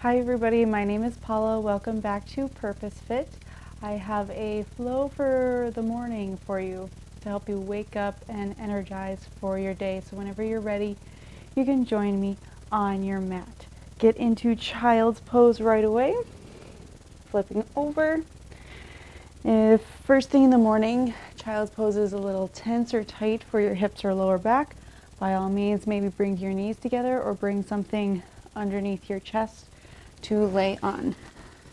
Hi everybody, my name is Paula. Welcome back to Purpose Fit. I have a flow for the morning for you to help you wake up and energize for your day. So whenever you're ready, you can join me on your mat. Get into child's pose right away, flipping over. If first thing in the morning, child's pose is a little tense or tight for your hips or lower back, by all means, maybe bring your knees together or bring something underneath your chest to lay on.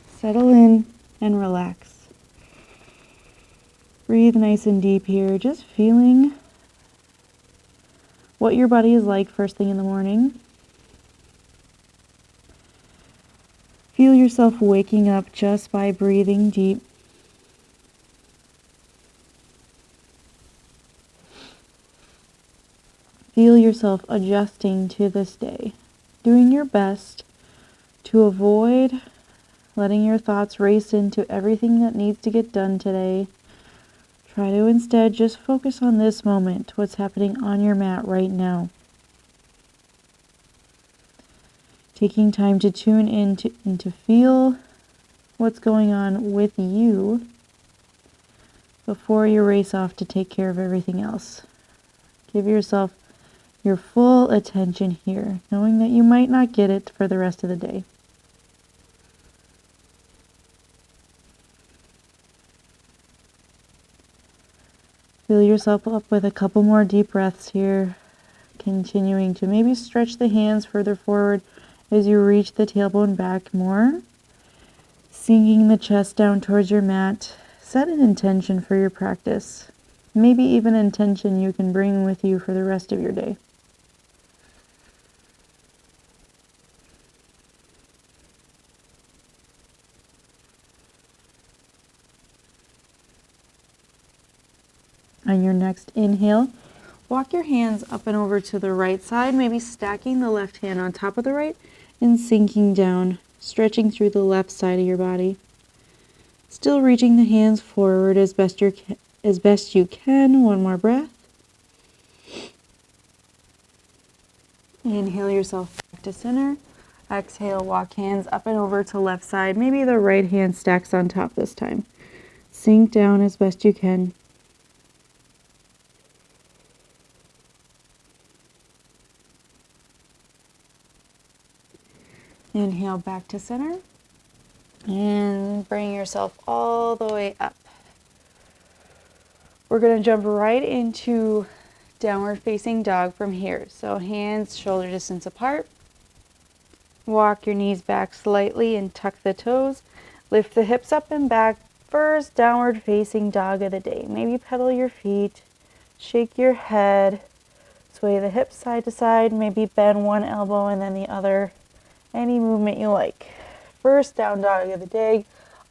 Settle in and relax. Breathe nice and deep here, just feeling what your body is like first thing in the morning. Feel yourself waking up just by breathing deep. Feel yourself adjusting to this day, doing your best to avoid letting your thoughts race into everything that needs to get done today. Try to instead just focus on this moment, what's happening on your mat right now. Taking time to tune in and to feel what's going on with you before you race off to take care of everything else. Give yourself your full attention here, knowing that you might not get it for the rest of the day. Fill yourself up with a couple more deep breaths here, continuing to maybe stretch the hands further forward as you reach the tailbone back more, sinking the chest down towards your mat. Set an intention for your practice, maybe even an intention you can bring with you for the rest of your day. On your next inhale, walk your hands up and over to the right side, maybe stacking the left hand on top of the right and sinking down, stretching through the left side of your body. Still reaching the hands forward as best you can. One more breath. Inhale yourself back to center. Exhale, walk hands up and over to left side. Maybe the right hand stacks on top this time. Sink down as best you can. Inhale back to center and bring yourself all the way up. We're going to jump right into downward facing dog from here. So hands shoulder distance apart. Walk your knees back slightly and tuck the toes. Lift the hips up and back. First downward facing dog of the day. Maybe pedal your feet, shake your head, sway the hips side to side, maybe bend one elbow and then the other. Any movement you like. First down dog of the day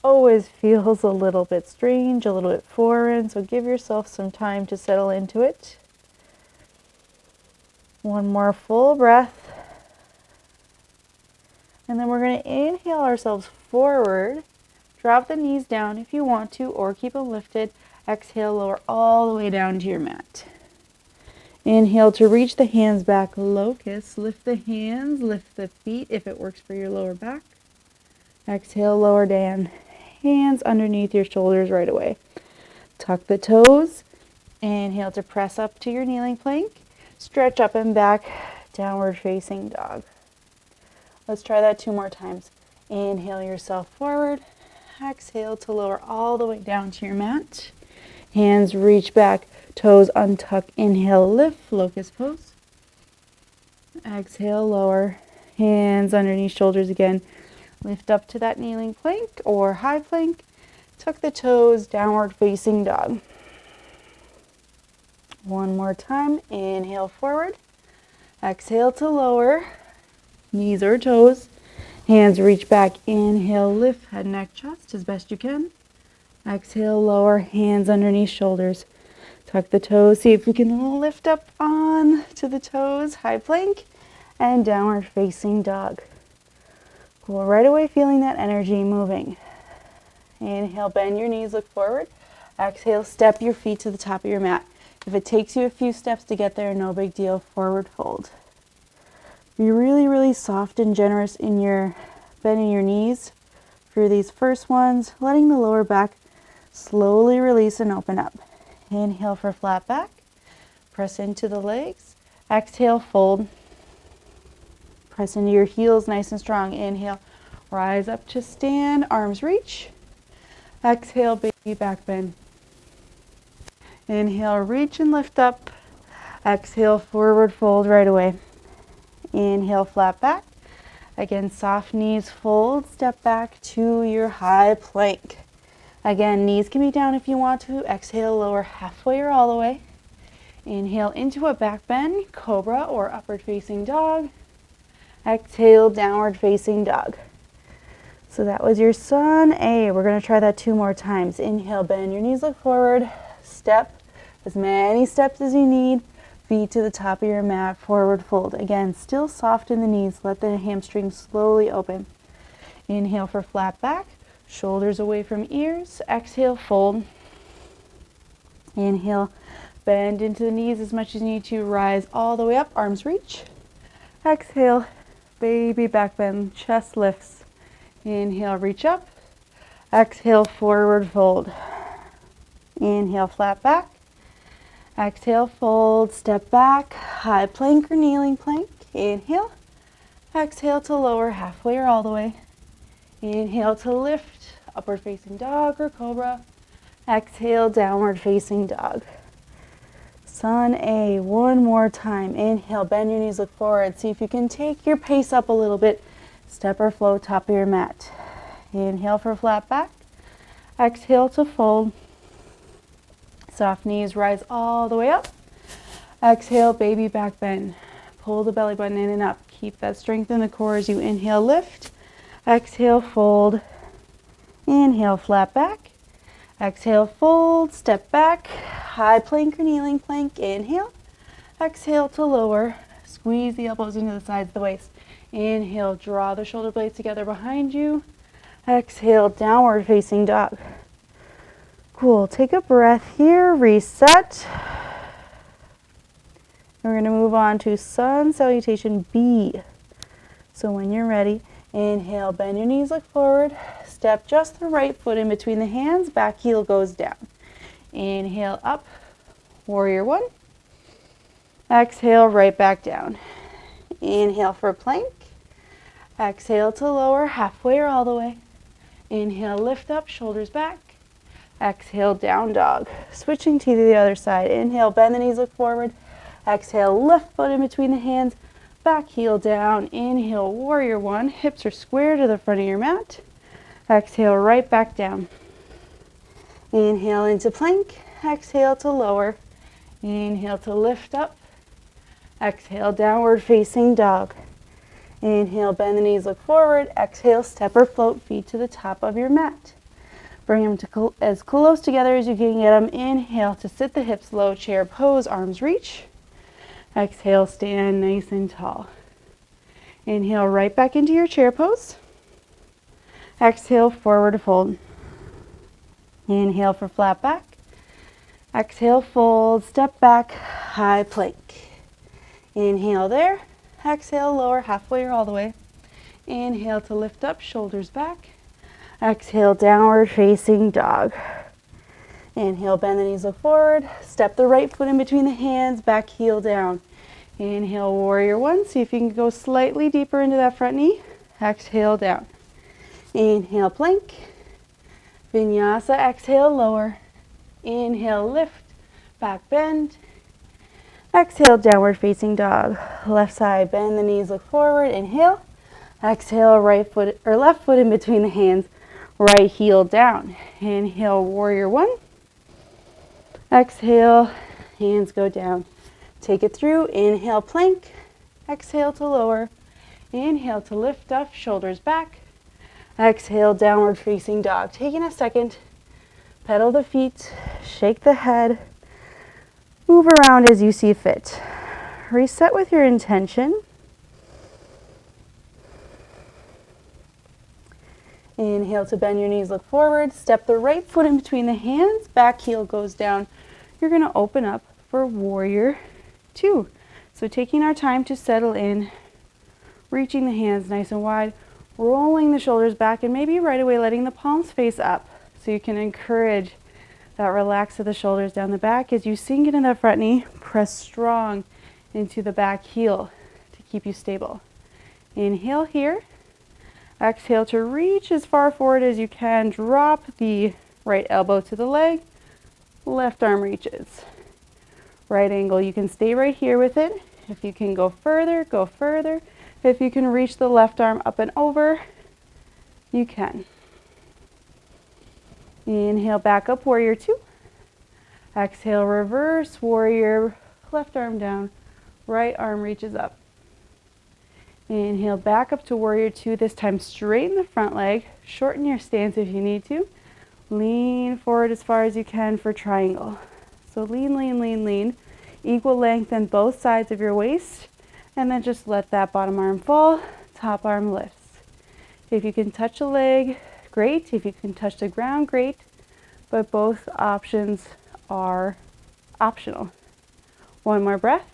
always feels a little bit strange, a little bit foreign, so give yourself some time to settle into it. One more full breath. And then we're going to inhale ourselves forward. Drop the knees down if you want to, or keep them lifted. Exhale, lower all the way down to your mat. Inhale to reach the hands back, locust. Lift the hands, lift the feet if it works for your lower back. Exhale, lower down. Hands underneath your shoulders right away. Tuck the toes. Inhale to press up to your kneeling plank. Stretch up and back, downward facing dog. Let's try that 2 more times. Inhale yourself forward. Exhale to lower all the way down to your mat. Hands reach back. Toes untuck, inhale, lift, locust pose. Exhale, lower, hands underneath shoulders again. Lift up to that kneeling plank or high plank. Tuck the toes, downward facing dog. One more time, inhale forward. Exhale to lower, knees or toes. Hands reach back, inhale, lift, head, neck, chest as best you can. Exhale, lower, hands underneath shoulders. Tuck the toes, see if we can lift up on to the toes, high plank, and downward facing dog. Cool, right away feeling that energy moving. Inhale, bend your knees, look forward. Exhale, step your feet to the top of your mat. If it takes you a few steps to get there, no big deal, forward fold. Be really, really soft and generous in your bending your knees for these first ones, letting the lower back slowly release and open up. Inhale for flat back. Press into the legs. Exhale, fold. Press into your heels nice and strong. Inhale, rise up to stand, arms reach. Exhale, baby back bend. Inhale, reach and lift up. Exhale, forward fold right away. Inhale, flat back. Again, soft knees fold, step back to your high plank. Again, knees can be down if you want to. Exhale, lower halfway or all the way. Inhale into a back bend, cobra or upward facing dog. Exhale, downward facing dog. So that was your sun A. We're going to try that 2 more times. Inhale, bend your knees, look forward. Step as many steps as you need. Feet to the top of your mat, forward fold. Again, still soft in the knees. Let the hamstrings slowly open. Inhale for flat back. Shoulders away from ears. Exhale, fold. Inhale, bend into the knees as much as you need to. Rise all the way up, arms reach. Exhale, baby back bend, chest lifts. Inhale, reach up. Exhale, forward fold. Inhale, flat back. Exhale, fold, step back, high plank or kneeling plank. Inhale. Exhale to lower halfway or all the way. Inhale to lift, upward facing dog or cobra. Exhale, downward facing dog. Sun A, 1 more time. Inhale, bend your knees, look forward. See if you can take your pace up a little bit. Step or flow, top of your mat. Inhale for flat back. Exhale to fold. Soft knees, rise all the way up. Exhale, baby back bend. Pull the belly button in and up. Keep that strength in the core as you inhale, lift. Exhale, fold. Inhale, flat back. Exhale, fold, step back. High plank or kneeling plank. Inhale. Exhale to lower. Squeeze the elbows into the sides of the waist. Inhale, draw the shoulder blades together behind you. Exhale, downward facing dog. Cool, take a breath here, reset. We're going to move on to sun salutation B. So when you're ready, inhale, bend your knees, look forward. Step just the right foot in between the hands, back heel goes down. Inhale up, warrior 1. Exhale, right back down. Inhale for plank. Exhale to lower, halfway or all the way. Inhale, lift up, shoulders back. Exhale, down dog. Switching to the other side. Inhale, bend the knees, look forward. Exhale, left foot in between the hands, back heel down. Inhale, warrior 1. Hips are square to the front of your mat. Exhale, right back down. Inhale into plank. Exhale to lower. Inhale to lift up. Exhale, downward facing dog. Inhale, bend the knees, look forward. Exhale, step or float, feet to the top of your mat. Bring them to as close together as you can get them. Inhale to sit the hips low, chair pose, arms reach. Exhale, stand nice and tall. Inhale, right back into your chair pose. Exhale, forward fold. Inhale for flat back. Exhale, fold, step back, high plank. Inhale there. Exhale, lower halfway or all the way. Inhale to lift up, shoulders back. Exhale, downward facing dog. Inhale, bend the knees, look forward. Step the right foot in between the hands, back heel down. Inhale, warrior 1. See if you can go slightly deeper into that front knee. Exhale, down. Inhale, plank. Vinyasa, exhale, lower. Inhale, lift, back bend. Exhale, downward facing dog. Left side, bend the knees, look forward. Inhale. Exhale, right foot or left foot in between the hands. Right heel down. Inhale, warrior 1. Exhale, hands go down. Take it through. Inhale, plank. Exhale to lower. Inhale to lift up, shoulders back. Exhale, downward facing dog. Taking a second. Pedal the feet. Shake the head. Move around as you see fit. Reset with your intention. Inhale to bend your knees, look forward. Step the right foot in between the hands. Back heel goes down. You're going to open up for warrior 2. So taking our time to settle in, reaching the hands nice and wide. rolling the shoulders back and maybe right away letting the palms face up so you can encourage that relax of the shoulders down the back. As you sink into that front knee, press strong into the back heel to keep you stable. Inhale here. Exhale to reach as far forward as you can. Drop the right elbow to the leg. Left arm reaches. Right angle. You can stay right here with it. If you can go further, go further. If you can reach the left arm up and over, you can. Inhale, back up, warrior two. Exhale, reverse warrior, left arm down, right arm reaches up. Inhale, back up to warrior two. This time straighten the front leg, shorten your stance if you need to. Lean forward as far as you can for triangle. So lean, lean, lean, lean. Equal length on both sides of your waist. And then just let that bottom arm fall, top arm lifts. If you can touch a leg, great. If you can touch the ground, great. But both options are optional. One more breath.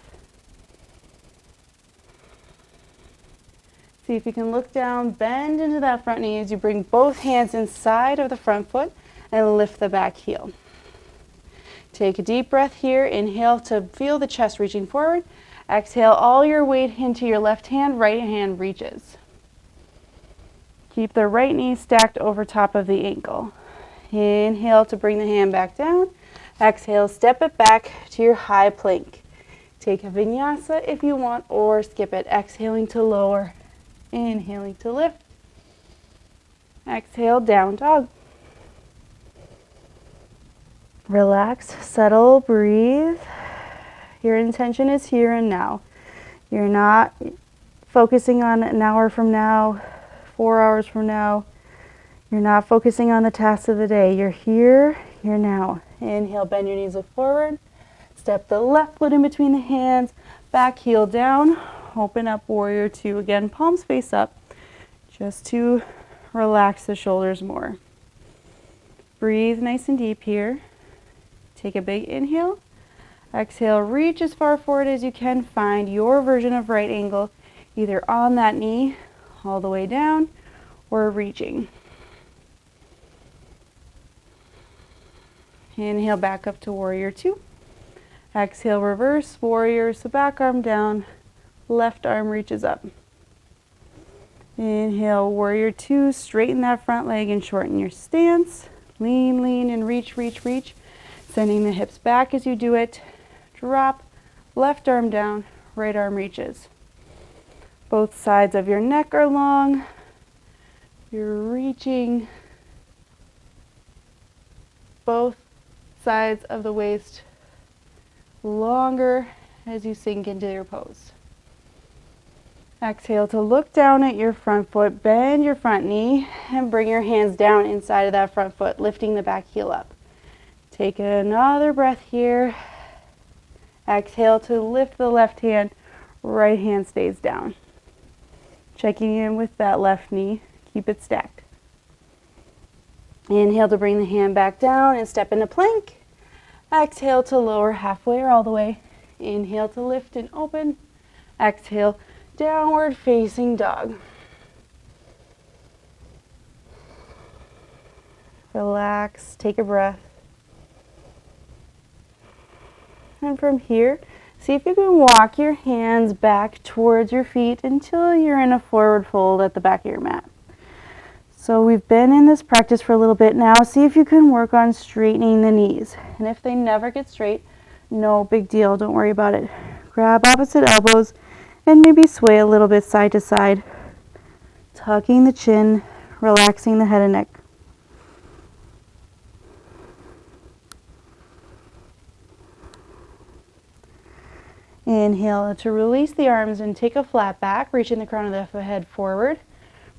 See if you can look down, bend into that front knee as you bring both hands inside of the front foot and lift the back heel. Take a deep breath here. Inhale to feel the chest reaching forward. Exhale all your weight into your left hand, right hand reaches. Keep the right knee stacked over top of the ankle. Inhale to bring the hand back down. Exhale, step it back to your high plank. Take a vinyasa if you want or skip it. Exhaling to lower. Inhaling to lift. Exhale, down dog. Relax, settle, breathe. Your intention is here and now. You're not focusing on an hour from now, 4 hours from now. You're not focusing on the tasks of the day. You're here, you're now. Inhale, bend your knees, look forward. Step the left foot in between the hands, back heel down. Open up, warrior two. Again, palms face up, just to relax the shoulders more. Breathe nice and deep here. Take a big inhale. Exhale, reach as far forward as you can. Find your version of right angle, either on that knee, all the way down, or reaching. Inhale, back up to warrior two. Exhale, reverse warrior, so back arm down, left arm reaches up. Inhale, warrior two, straighten that front leg and shorten your stance. Lean, lean, and reach, reach, reach. Sending the hips back as you do it. Drop, left arm down, right arm reaches. Both sides of your neck are long. You're reaching both sides of the waist longer as you sink into your pose. Exhale to look down at your front foot, bend your front knee, and bring your hands down inside of that front foot, lifting the back heel up. Take another breath here. Exhale to lift the left hand, right hand stays down. Checking in with that left knee, keep it stacked. Inhale to bring the hand back down and step into plank. Exhale to lower halfway or all the way. Inhale to lift and open. Exhale, downward facing dog. Relax, take a breath. And from here, see if you can walk your hands back towards your feet until you're in a forward fold at the back of your mat. So we've been in this practice for a little bit now. See if you can work on straightening the knees. And if they never get straight, no big deal. Don't worry about it. Grab opposite elbows and maybe sway a little bit side to side. Tucking the chin, relaxing the head and neck. Inhale to release the arms and take a flat back, reaching the crown of the head forward.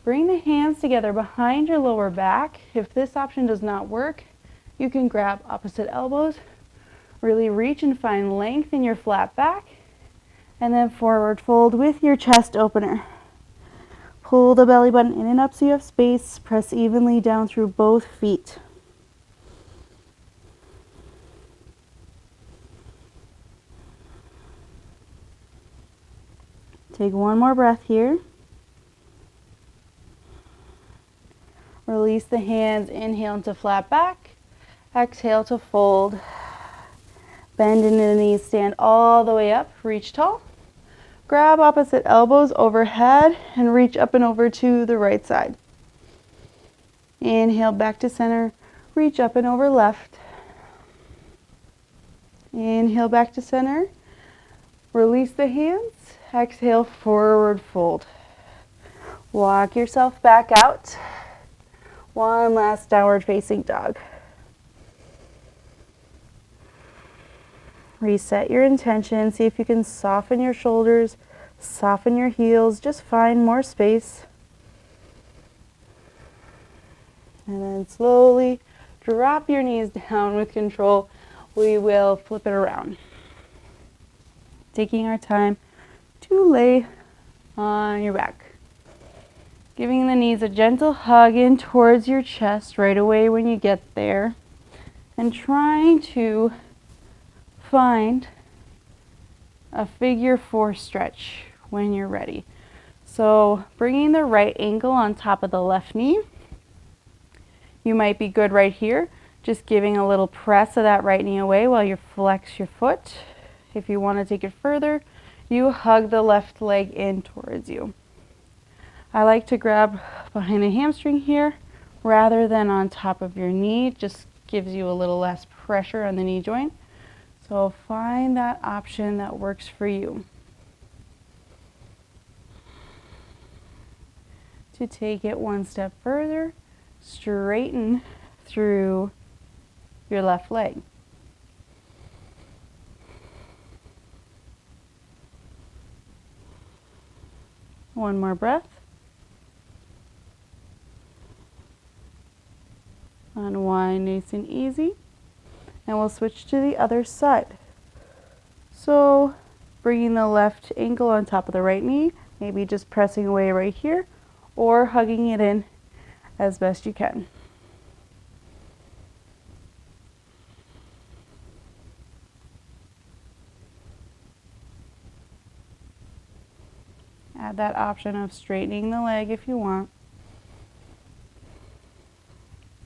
Bring the hands together behind your lower back. If this option does not work, you can grab opposite elbows. Really reach and find length in your flat back. And then forward fold with your chest opener. Pull the belly button in and up so you have space. Press evenly down through both feet. Take one more breath here. Release the hands, inhale into flat back, exhale to fold. Bend into the knees, stand all the way up, reach tall. Grab opposite elbows overhead and reach up and over to the right side. Inhale back to center, reach up and over left. Inhale back to center, release the hands, exhale forward fold. Walk yourself back out. One last downward facing dog. Reset your intention. See if you can soften your shoulders, soften your heels. Just find more space. And then slowly drop your knees down with control. We will flip it around. Taking our time to lay on your back. Giving the knees a gentle hug in towards your chest right away when you get there. And trying to find a figure 4 stretch when you're ready. So bringing the right ankle on top of the left knee. You might be good right here, just giving a little press of that right knee away while you flex your foot. If you want to take it further, you hug the left leg in towards you. I like to grab behind the hamstring here rather than on top of your knee. Just gives you a little less pressure on the knee joint. So find that option that works for you. To take it one step further, straighten through your left leg. One more breath. Unwind nice and easy. And we'll switch to the other side. So bringing the left ankle on top of the right knee, maybe just pressing away right here or hugging it in as best you can. Add that option of straightening the leg if you want.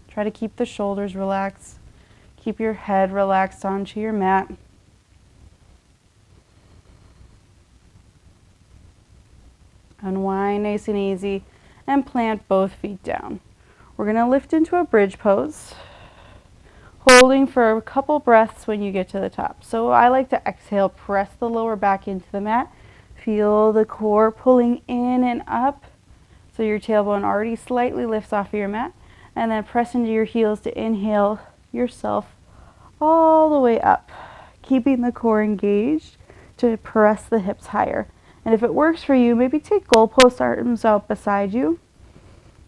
Try to keep the shoulders relaxed. Keep your head relaxed onto your mat. Unwind nice and easy and plant both feet down. We're going to lift into a bridge pose, holding for a couple breaths when you get to the top. So I like to exhale, press the lower back into the mat. Feel the core pulling in and up so your tailbone already slightly lifts off of your mat. And then press into your heels to inhale yourself all the way up, keeping the core engaged to press the hips higher. And if it works for you, maybe take goalpost arms out beside you,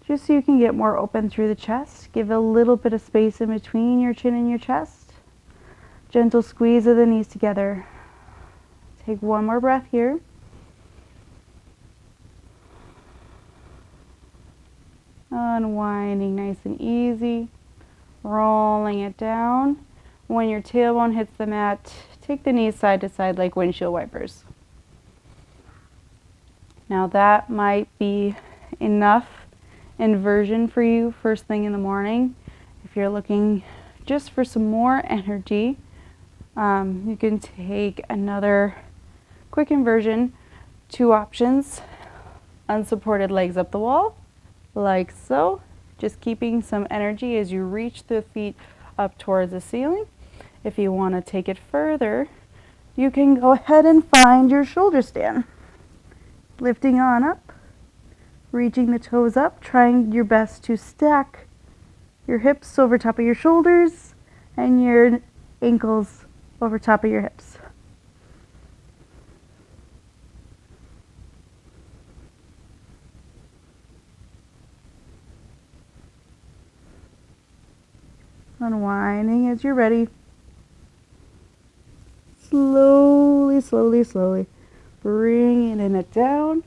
just so you can get more open through the chest. Give a little bit of space in between your chin and your chest. Gentle squeeze of the knees together. Take one more breath here. Unwinding nice and easy, rolling it down. When your tailbone hits the mat, take the knees side to side like windshield wipers. Now that might be enough inversion for you first thing in the morning. If you're looking just for some more energy, you can take another quick inversion. 2 options: unsupported legs up the wall, like so, just keeping some energy as you reach the feet up towards the ceiling. If you want to take it further, you can go ahead and find your shoulder stand. Lifting on up, reaching the toes up, trying your best to stack your hips over top of your shoulders and your ankles over top of your hips. Unwinding as you're ready. Slowly, slowly, slowly bringing it down.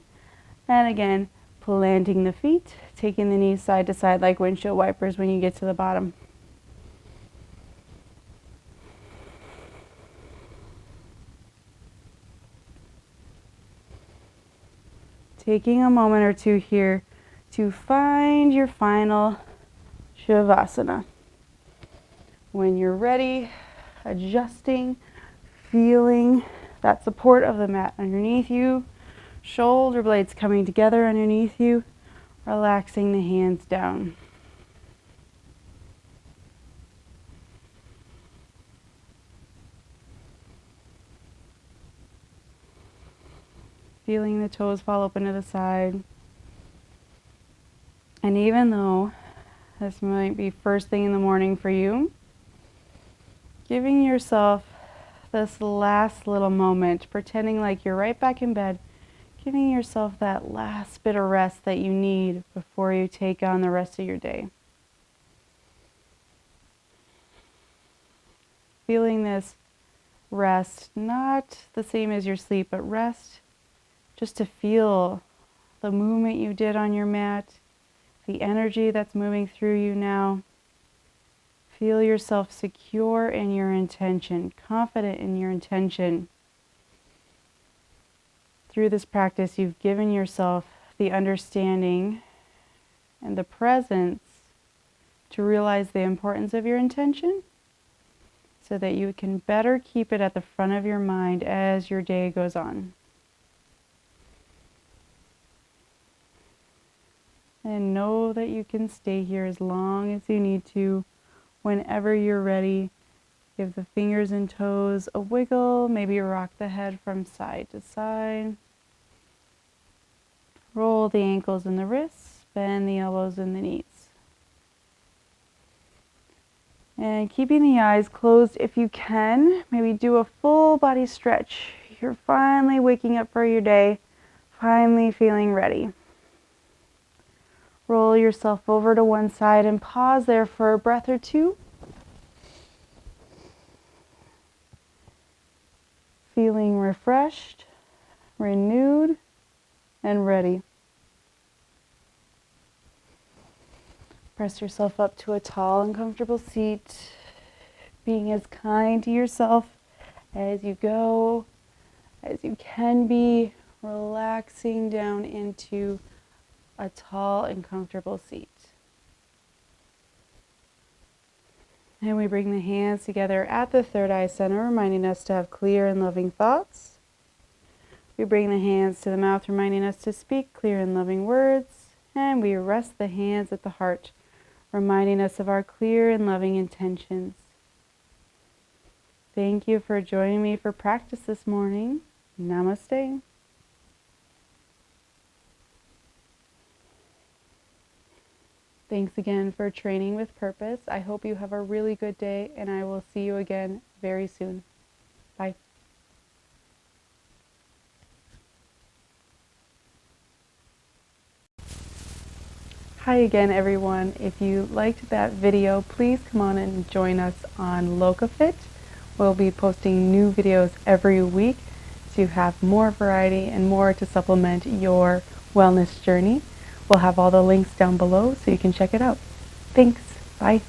And again, planting the feet, taking the knees side to side like windshield wipers when you get to the bottom. Taking a moment or two here to find your final Shavasana. When you're ready, adjusting, feeling that support of the mat underneath you, shoulder blades coming together underneath you, relaxing the hands down. Feeling the toes fall open to the side. And even though this might be first thing in the morning for you, giving yourself this last little moment, pretending like you're right back in bed, giving yourself that last bit of rest that you need before you take on the rest of your day. Feeling this rest, not the same as your sleep, but rest just to feel the movement you did on your mat, the energy that's moving through you now. Feel yourself secure in your intention, confident in your intention. Through this practice, you've given yourself the understanding and the presence to realize the importance of your intention so that you can better keep it at the front of your mind as your day goes on. And know that you can stay here as long as you need to. Whenever you're ready, give the fingers and toes a wiggle, maybe rock the head from side to side. Roll the ankles and the wrists, bend the elbows and the knees. And keeping the eyes closed if you can, maybe do a full body stretch. You're finally waking up for your day, finally feeling ready. Roll yourself over to one side and pause there for a breath or two. Feeling refreshed, renewed, and ready. Press yourself up to a tall and comfortable seat, being as kind to yourself as you go, as you can be, relaxing down into a tall and comfortable seat. And we bring the hands together at the third eye center, reminding us to have clear and loving thoughts. We bring the hands to the mouth, reminding us to speak clear and loving words. And we rest the hands at the heart, reminding us of our clear and loving intentions. Thank you for joining me for practice this morning. Namaste. Thanks again for training with purpose. I hope you have a really good day, and I will see you again very soon. Bye. Hi again, everyone. If you liked that video, please come on and join us on LocaFit. We'll be posting new videos every week so you have more variety and more to supplement your wellness journey. We'll have all the links down below so you can check it out. Thanks. Bye.